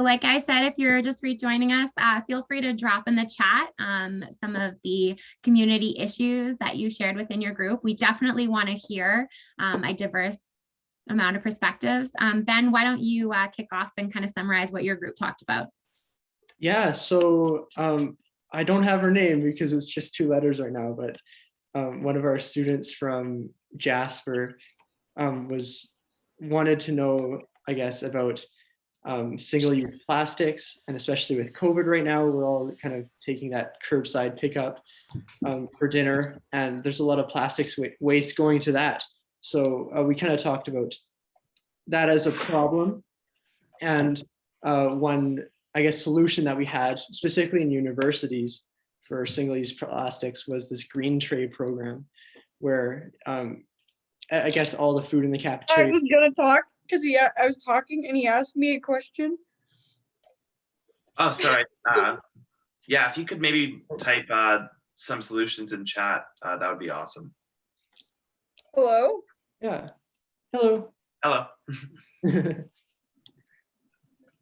So like I said, if you're just rejoining us, feel free to drop in the chat some of the community issues that you shared within your group. We definitely want to hear a diverse amount of perspectives. Ben, why don't you kick off and kind of summarize what your group talked about? Yeah, so I don't have her name because it's just 2 letters right now, but one of our students from Jasper wanted to know, I guess, about single-use plastics, and especially with COVID right now, we're all kind of taking that curbside pickup for dinner, and there's a lot of plastics waste going to that. So we kind of talked about that as a problem, and one, I guess, solution that we had specifically in universities for single-use plastics was this green tray program, where I guess all the food in the cafeteria. I was gonna talk because I was talking and he asked me a question. Oh, sorry. Yeah, if you could maybe type some solutions in chat, that would be awesome. Hello? Yeah. Hello. Hello.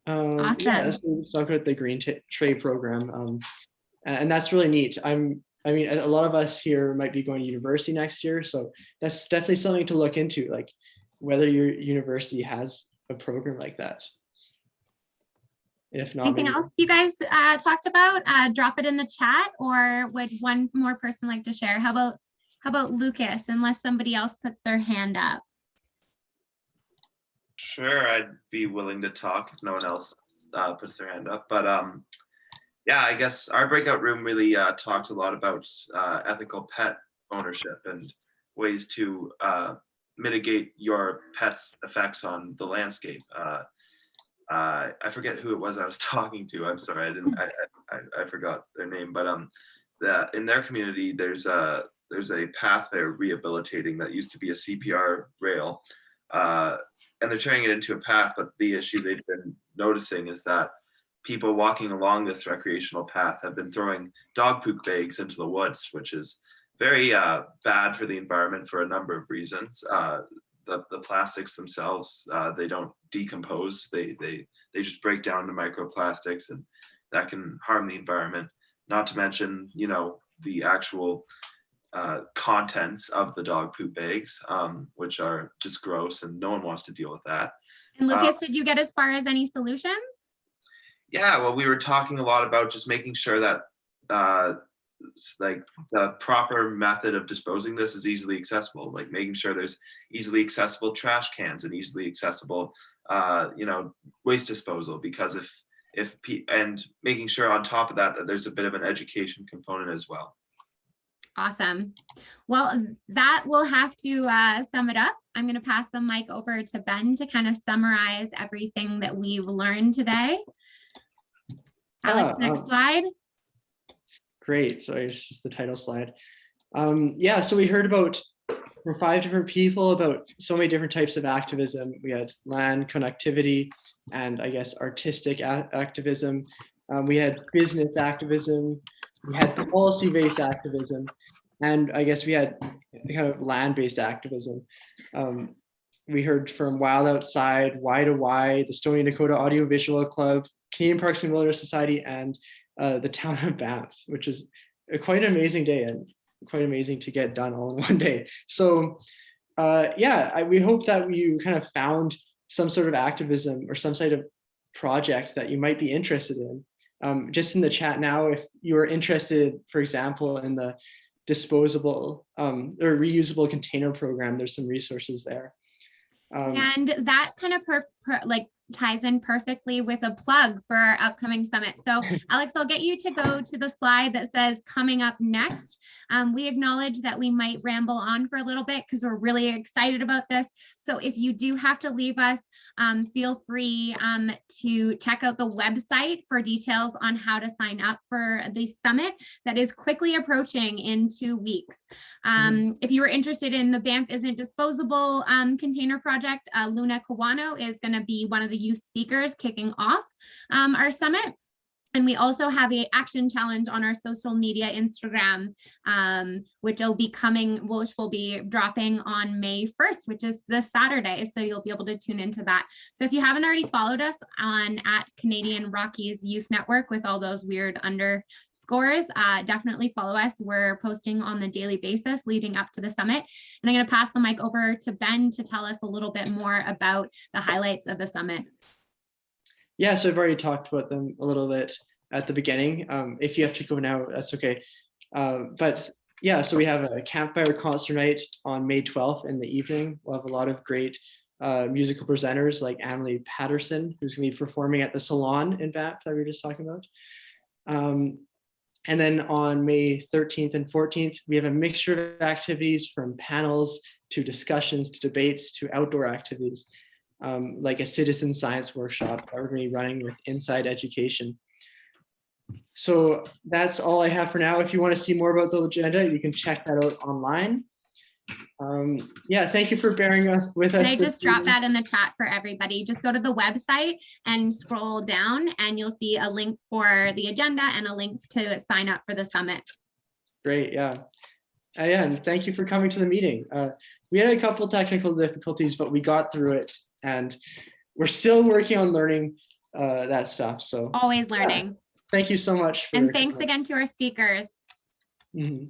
Awesome. Yeah, so let's talk about the green tray program, and that's really neat. I mean, a lot of us here might be going to university next year, so that's definitely something to look into, like whether your university has a program like that. If not, anything else you guys talked about? Drop it in the chat, or would one more person like to share? How about Lucas, unless somebody else puts their hand up? Sure, I'd be willing to talk if no one else puts their hand up. But yeah, I guess our breakout room really talked a lot about ethical pet ownership and ways to mitigate your pet's effects on the landscape. I forget who it was I was talking to. I'm sorry, I forgot their name. But in their community, there's a path they're rehabilitating that used to be a CPR rail, and they're turning it into a path. But the issue they've been noticing is that people walking along this recreational path have been throwing dog poop bags into the woods, which is very bad for the environment for a number of reasons. The plastics themselves, they don't decompose. They just break down to microplastics, and that can harm the environment. Not to mention, you know, the actual contents of the dog poop bags, which are just gross, and no one wants to deal with that. And Lucas, did you get as far as any solutions? Yeah, well, we were talking a lot about just making sure that like the proper method of disposing this is easily accessible, like making sure there's easily accessible trash cans and easily accessible you know, waste disposal, because and making sure on top of that that there's a bit of an education component as well. Awesome. Well, that will have to sum it up. I'm going to pass the mic over to Ben to kind of summarize everything that we've learned today. Alex, next slide. Great. So it's just the title slide. Yeah, so we heard about from 5 different people about so many different types of activism. We had land connectivity and, I guess, artistic activism. We had business activism. We had policy-based activism, and I guess we had kind of land-based activism. We heard from Wild Outside, Y to Y, the Stoney Nakoda Audiovisual Club, Canadian Parks and Wilderness Society, and the town of Banff, which is quite an amazing day and quite amazing to get done all in one day. So yeah, we hope that you kind of found some sort of activism or some sort of project that you might be interested in. Just in the chat now, if you are interested, for example, in the disposable or reusable container program, there's some resources there. And that kind of ties in perfectly with a plug for our upcoming summit. So Alex, I'll get you to go to the slide that says coming up next. We acknowledge that we might ramble on for a little bit because we're really excited about this. So if you do have to leave us, feel free to check out the website for details on how to sign up for the summit that is quickly approaching in 2 weeks. If you were interested in the Banff Isn't Disposable container project, Luna Kawano is going to be one of the youth speakers kicking off our summit. And we also have a action challenge on our social media Instagram, which will be dropping on May 1st, which is this Saturday. So you'll be able to tune into that. So if you haven't already followed us on @Canadian Rockies Youth Network with all those weird underscores, definitely follow us. We're posting on the daily basis leading up to the summit. And I'm going to pass the mic over to Ben to tell us a little bit more about the highlights of the summit. Yeah, so I've already talked about them a little bit at the beginning. If you have to go now, that's okay. But yeah, so we have a Campfire Concert night on May 12th in the evening. We'll have a lot of great musical presenters like Emily Patterson, who's going to be performing at the Salon in Banff that we were just talking about. And then on May 13th and 14th, we have a mixture of activities from panels to discussions to debates to outdoor activities. Like a citizen science workshop that we're going to be running with Inside Education. So that's all I have for now. If you want to see more about the agenda, you can check that out online. Yeah, thank you for bearing with us. Can I just drop that in the chat for everybody? Just go to the website and scroll down and you'll see a link for the agenda and a link to sign up for the summit. Great, yeah. And thank you for coming to the meeting. We had a couple technical difficulties, but we got through it. And we're still working on learning that stuff. So always learning. Yeah. Thank you so much. And thanks again to our speakers. Mm-hmm.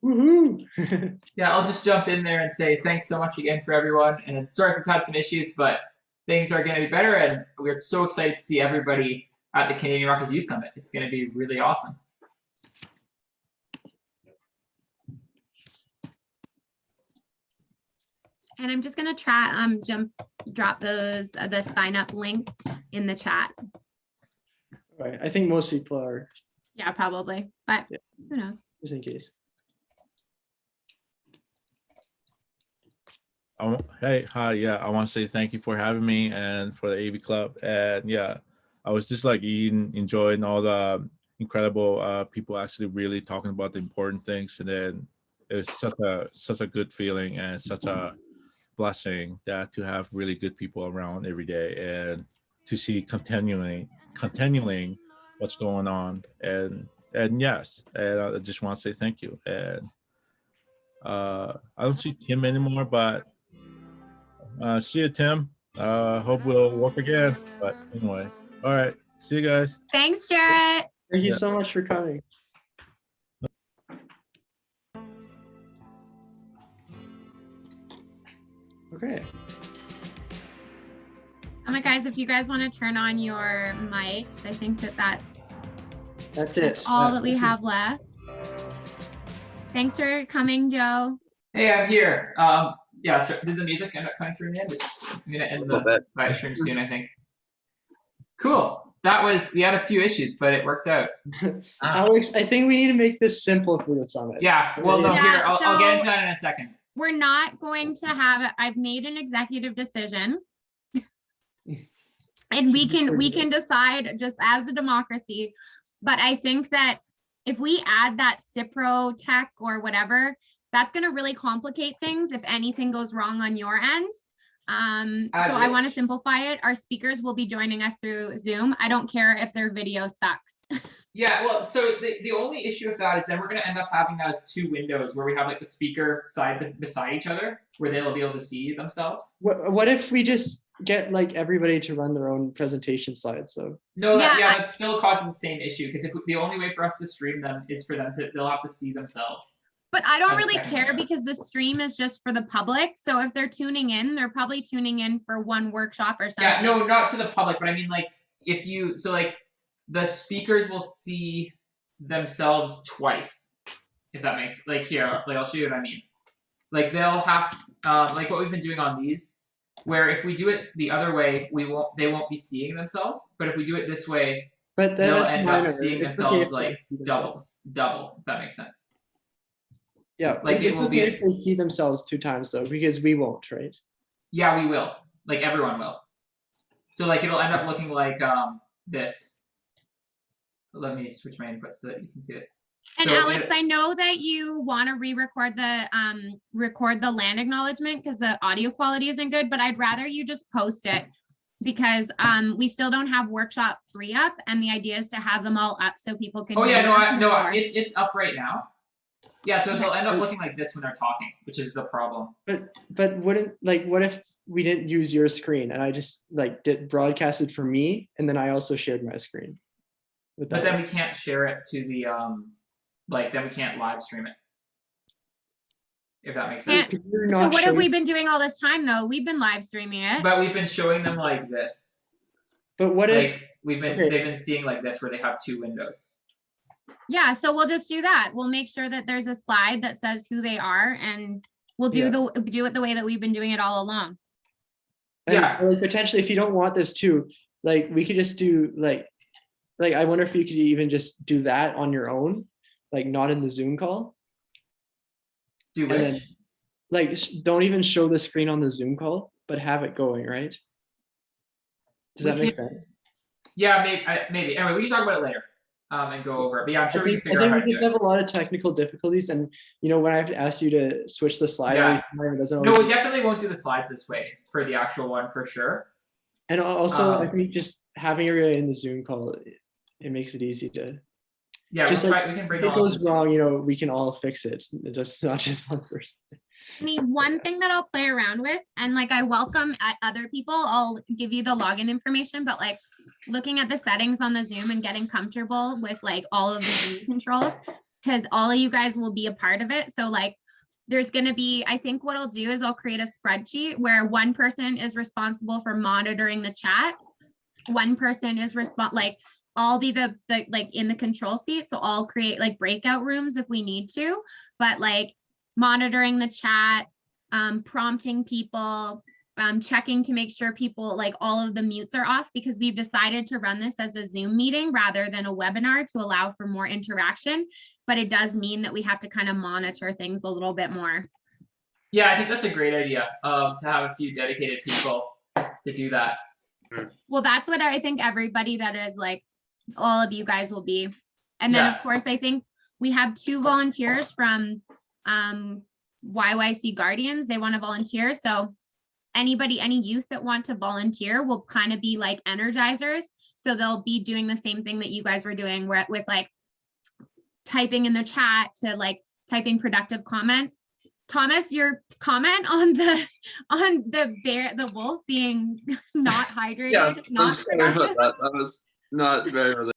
Woohoo! Yeah, I'll just jump in there and say thanks so much again for everyone. And sorry if we've had some issues, but things are going to be better. And we're so excited to see everybody at the Canadian Rockies Youth Summit. It's going to be really awesome. And I'm just gonna try drop the sign up link in the chat. Right. I think most people are. Yeah, probably, but yeah. Who knows? Just in case. Hey, hi, yeah, I want to say thank you for having me and for the AV Club. And yeah, I was just like enjoying all the incredible people actually really talking about the important things. And then it's such a good feeling and such a blessing that to have really good people around every day and to see continuing what's going on. And yes, and I just want to say thank you. And I don't see Tim anymore, but see you, Tim. Hope we'll work again. But anyway, all right, see you guys. Thanks, Jarrett. Thank you so much for coming. Okay. Oh my guys, if you guys want to turn on your mics, I think that's it. All that we have left. Thanks for coming, Joe. Hey, I'm here. Yeah, so did the music end up coming through in the end? I'm gonna end the live stream soon, I think. Cool. We had a few issues, but it worked out. Alex, I think we need to make this simple for the summit. Yeah, well, no, Yeah, here, I'll get into that in a second. We're not going to have it. I've made an executive decision. And we can decide just as a democracy. But I think that if we add that Cipro tech or whatever, that's going to really complicate things if anything goes wrong on your end. So I want to simplify it. Our speakers will be joining us through Zoom. I don't care if their video sucks. Yeah, well, so the only issue with that is then we're going to end up having that as two windows where we have like the speaker side beside each other where they'll be able to see themselves. What if we just get like everybody to run their own presentation slides? So no, that still causes the same issue because the only way for us to stream them is for them they'll have to see themselves. But I don't really care because the stream is just for the public. So if they're tuning in, they're probably tuning in for one workshop or something. Yeah, no, not to the public, but I mean like the speakers will see themselves twice, if that makes here, I'll show you what I mean. Like they'll have like what we've been doing on these, where if we do it the other way, they won't be seeing themselves. But if we do it this way, they'll end up seeing themselves like double, if that makes sense. Yeah, like it will be if they see themselves two times though, because we won't, right? Yeah, we will. Like everyone will. So like it'll end up looking like this. Let me switch my inputs so that you can see this. And so Alex, I know that you want to re-record record the land acknowledgement because the audio quality isn't good, but I'd rather you just post it because we still don't have workshop 3 up, and the idea is to have them all up so people can. Oh yeah, hear no, more. it's up right now. Yeah, so Okay. they'll end up looking like this when they're talking, which is the problem. But wouldn't, like, what if we didn't use your screen and I just like did broadcasted for me and then I also shared my screen? But then we can't share it to the then we can't live stream it. If that makes sense. So what have we been doing all this time though? We've been live streaming it. But we've been showing them like this. But what if they've been seeing like this where they have 2 windows. Yeah, so we'll just do that. We'll make sure that there's a slide that says who they are, and we'll do it the way that we've been doing it all along. And, like, potentially, if you don't want this too, like we could just do like I wonder if you could even just do that on your own, like not in the Zoom call. Do and which? then, like, don't even show the screen on the Zoom call, but have it going, right? Does that make sense? Yeah, maybe. Anyway, we can talk about it later. And go over it. But yeah, I'm sure we can figure out how to do we just have a lot of technical difficulties, and when I have to ask you to switch the slide, it doesn't no, we definitely won't do the slides this way for the actual one for sure. And also, I think just having everybody in the Zoom call, it makes it easy to. Yeah, just we can bring if it all goes wrong, we can all fix it. It's just not just one person. The one thing that I'll play around with, and like I welcome other people, I'll give you the login information, but like looking at the settings on the Zoom and getting comfortable with like all of the Zoom controls, because all of you guys will be a part of it. So like there's going to be, I think what I'll do is I'll create a spreadsheet where one person is responsible for monitoring the chat. One person is I'll be the like in the control seat. So I'll create like breakout rooms if we need to, but like monitoring the chat, prompting people, checking to make sure people, like all of the mutes are off, because we've decided to run this as a Zoom meeting rather than a webinar to allow for more interaction. But it does mean that we have to kind of monitor things a little bit more. Yeah, I think that's a great idea, to have a few dedicated people to do that. Well, that's what I think everybody that is like, all of you guys will be. And then of course, I think we have 2 volunteers from YYC Guardians. They want to volunteer. So any youth that want to volunteer will kind of be like energizers. So they'll be doing the same thing that you guys were doing with like typing in the chat to like typing productive comments. Thomas, your comment on the wolf being not hydrated. Yes, I'm sorry about that. That was not very